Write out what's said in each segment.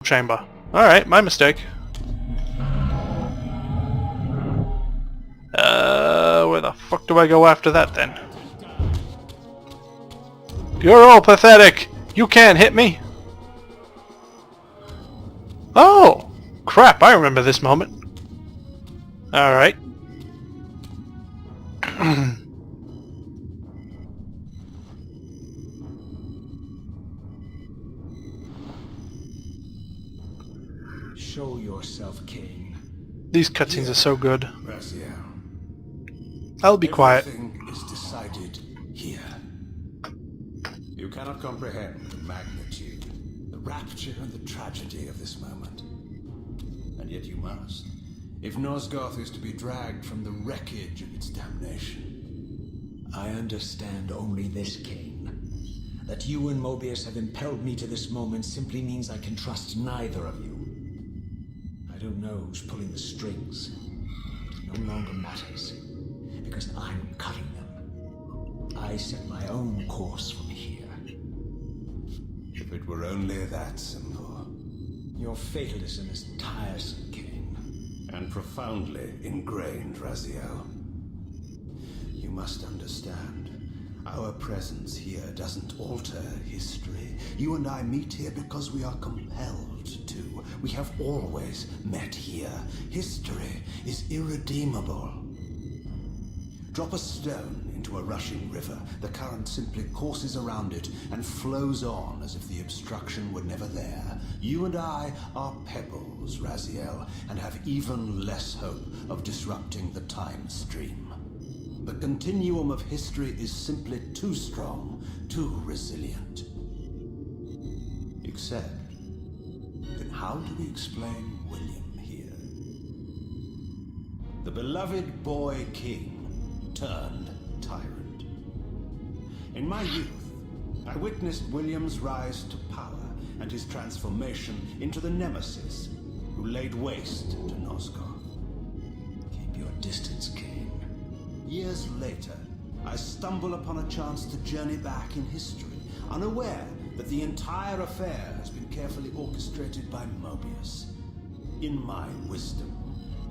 chamber. Alright, my mistake. Where the fuck do I go after that then? You're all pathetic! You can't hit me! Oh! Crap, I remember this moment. Alright. Show yourself, Kain. These cutscenes are so good. Raziel. I'll be quiet. Everything is decided here. You cannot comprehend the magnitude, the rapture and the tragedy of this moment. And yet you must, if Nosgoth is to be dragged from the wreckage of its damnation. I understand only this, Kain. That you and Mobius have impelled me to this moment simply means I can trust neither of you. I don't know who's pulling the strings. It no longer matters, because I'm cutting them. I set my own course from here. If it were only that simple. Your fatalism is tiresome, Kain. And profoundly ingrained, Raziel. You must understand. Our presence here doesn't alter history. You and I meet here because we are compelled to. We have always met here. History is irredeemable. Drop a stone into a rushing river. The current simply courses around it and flows on as if the obstruction were never there. You and I are pebbles, Raziel, and have even less hope of disrupting the time stream. The continuum of history is simply too strong, too resilient. Except, then how do we explain William here? The beloved boy king turned tyrant. In my youth, I witnessed William's rise to power and his transformation into the nemesis who laid waste to Nosgoth. Keep your distance, King. Years later, I stumble upon a chance to journey back in history, unaware that the entire affair has been carefully orchestrated by Mobius. In my wisdom,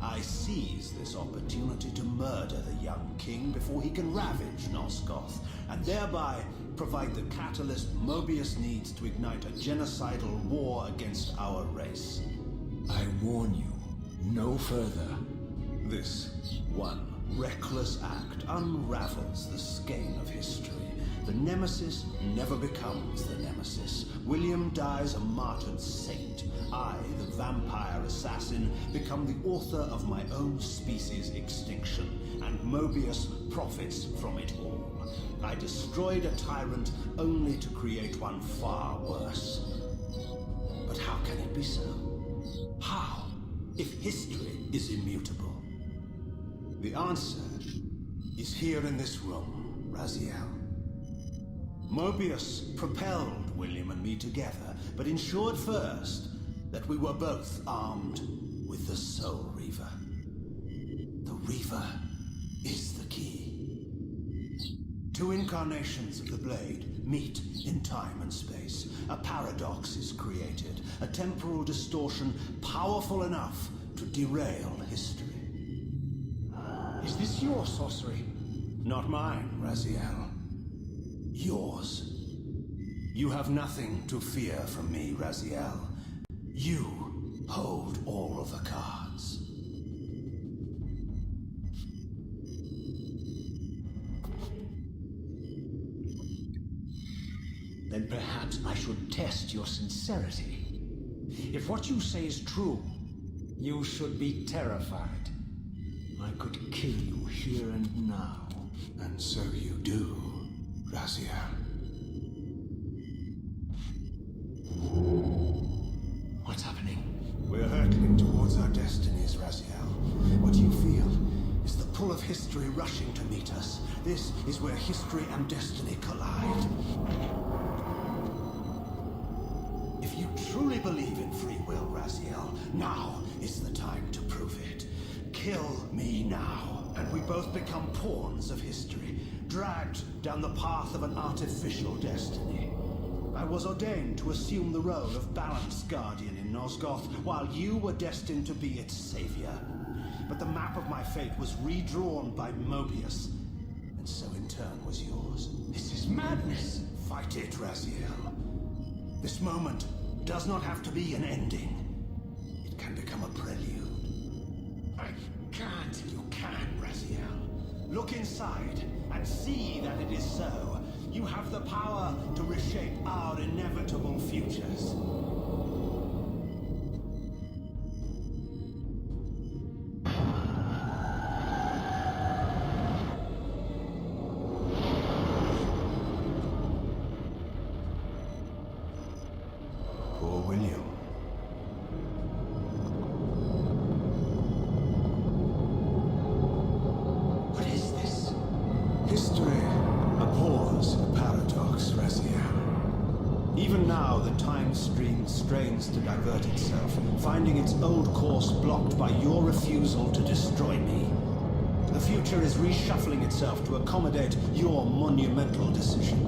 I seize this opportunity to murder the young king before he can ravage Nosgoth, and thereby provide the catalyst Mobius needs to ignite a genocidal war against our race. I warn you, no further. This one reckless act unravels the skein of history. The nemesis never becomes the nemesis. William dies a martyred saint. I, the vampire assassin, become the author of my own species' extinction, and Mobius profits from it all. I destroyed a tyrant only to create one far worse. But how can it be so? How, if history is immutable? The answer is here in this room, Raziel. Mobius propelled William and me together, but ensured first that we were both armed with the Soul Reaver. The Reaver is the key. Two incarnations of the blade meet in time and space. A paradox is created, a temporal distortion powerful enough to derail history. Is this your sorcery? Not mine, Raziel. Yours. You have nothing to fear from me, Raziel. You hold all of the cards. Then perhaps I should test your sincerity. If what you say is true, you should be terrified. I could kill you here and now. And so you do, Raziel. What's happening? We're hurtling towards our destinies, Raziel. What you feel is the pull of history rushing to meet us. This is where history and destiny collide. If you truly believe in free will, Raziel, now is the time to prove it. Kill me now, and we both become pawns of history, dragged down the path of an artificial destiny. I was ordained to assume the role of Balance Guardian in Nosgoth, while you were destined to be its savior. But the map of my fate was redrawn by Mobius, and so in turn was yours. This is madness. Fight it, Raziel. This moment does not have to be an ending. It can become a prelude. I can't. You can, Raziel. Look inside and see that it is so. You have the power to reshape our inevitable futures. Poor William. What is this? History abhors a paradox, Raziel. Even now, the time stream strains to divert itself, finding its old course blocked by your refusal to destroy me. The future is reshuffling itself to accommodate your monumental decision.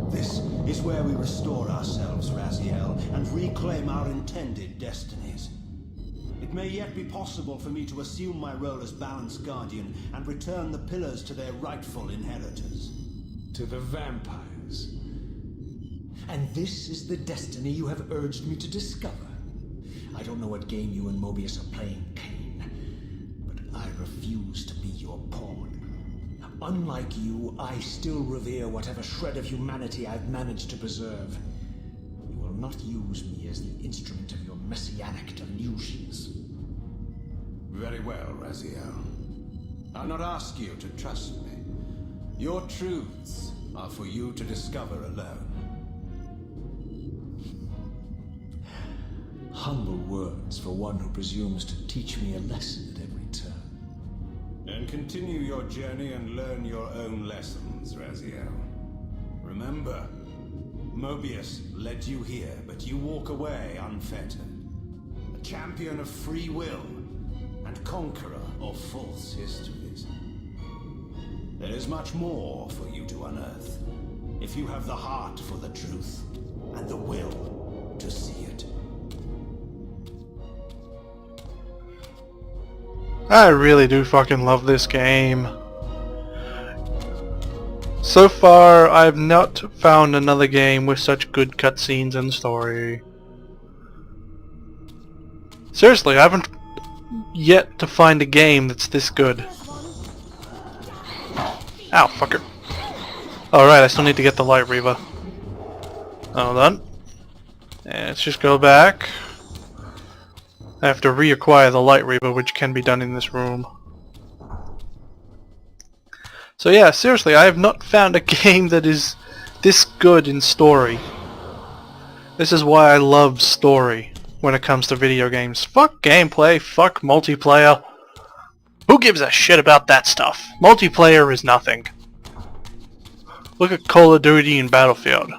This is where we restore ourselves, Raziel, and reclaim our intended destinies. It may yet be possible for me to assume my role as Balance Guardian and return the pillars to their rightful inheritors. To the vampires. And this is the destiny you have urged me to discover. I don't know what game you and Mobius are playing, Kain, but I refuse to be your pawn. Unlike you, I still revere whatever shred of humanity I've managed to preserve. You will not use me as the instrument of your messianic delusions. Very well, Raziel. I'll not ask you to trust me. Your truths are for you to discover alone. Humble words for one who presumes to teach me a lesson at every turn. Then continue your journey and learn your own lessons, Raziel. Remember, Mobius led you here, but you walk away unfettered. A champion of free will and conqueror of false histories. There is much more for you to unearth, if you have the heart for the truth and the will to see it. I really do fucking love this game. So far, I've not found another game with such good cutscenes and story. Seriously, I haven't yet to find a game that's this good. Ow, fucker. Alright, I still need to get the light reaver. Hold on. And let's just go back. I have to reacquire the light reaver, which can be done in this room. So yeah, seriously, I have not found a game that is this good in story. This is why I love story when it comes to video games. Fuck gameplay, fuck multiplayer. Who gives a shit about that stuff? Multiplayer is nothing. Look at Call of Duty and Battlefield.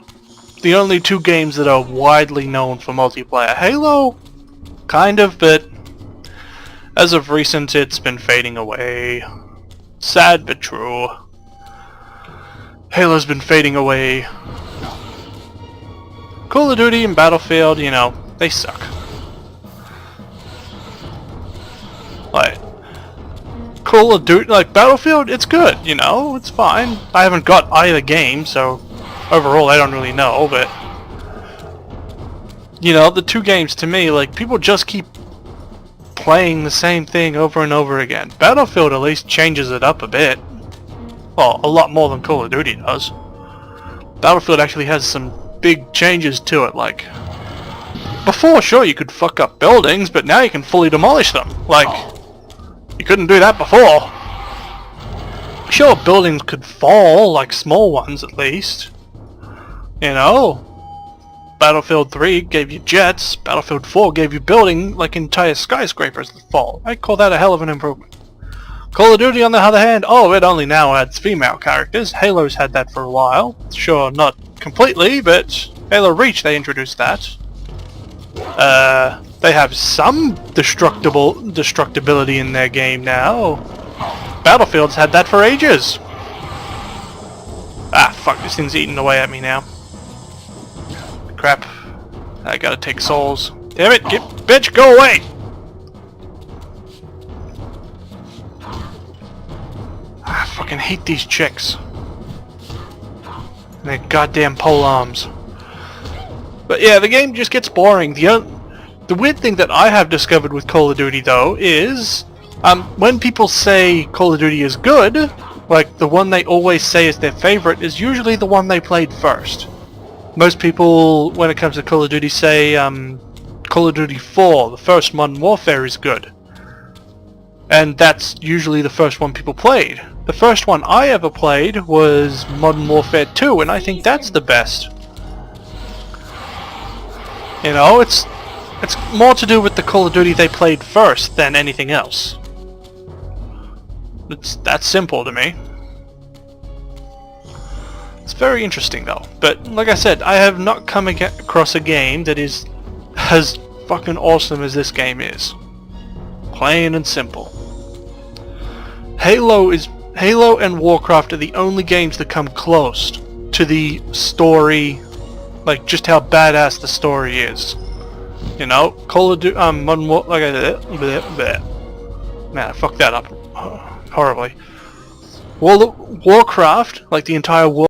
The only two games that are widely known for multiplayer. Halo? Kind of, but as of recent it's been fading away. Sad but true. Halo's been fading away. Call of Duty and Battlefield, you know, they suck. Like, Call of Duty, like Battlefield, it's good, you know, it's fine. I haven't got either game, so overall I don't really know, but you know, the two games to me, like, people just keep playing the same thing over and over again. Battlefield at least changes it up a bit. Well, a lot more than Call of Duty does. Battlefield actually has some big changes to it, like, before, sure, you could fuck up buildings, but now you can fully demolish them. Like, you couldn't do that before. Sure, buildings could fall, like small ones at least. You know? Battlefield 3 gave you jets, Battlefield 4 gave you building like entire skyscrapers that fall. I call that a hell of an improvement. Call of Duty on the other hand, oh, it only now adds female characters. Halo's had that for a while. Sure, not completely, but Halo Reach they introduced that. They have some destructibility in their game now. Battlefield's had that for ages. Ah, fuck, this thing's eating away at me now. crap. I gotta take souls. Damn it! Bitch, go away! I fucking hate these chicks. And their goddamn pole arms. But yeah, the game just gets boring. The weird thing that I have discovered with Call of Duty, though, is when people say Call of Duty is good, like the one they always say is their favorite is usually the one they played first. Most people, when it comes to Call of Duty, say Call of Duty 4, the first Modern Warfare, is good. And that's usually the first one people played. The first one I ever played was Modern Warfare 2, and I think that's the best. You know, it's more to do with the Call of Duty they played first than anything else. It's that simple to me. It's very interesting though. But like I said, I have not come across a game that is as fucking awesome as this game is. Plain and simple. Halo and Warcraft are the only games that come close to the story, like just how badass the story is. You know, Call of Duty, Modern War, like I said, man, I fucked that up horribly. Warcraft, like the entire world.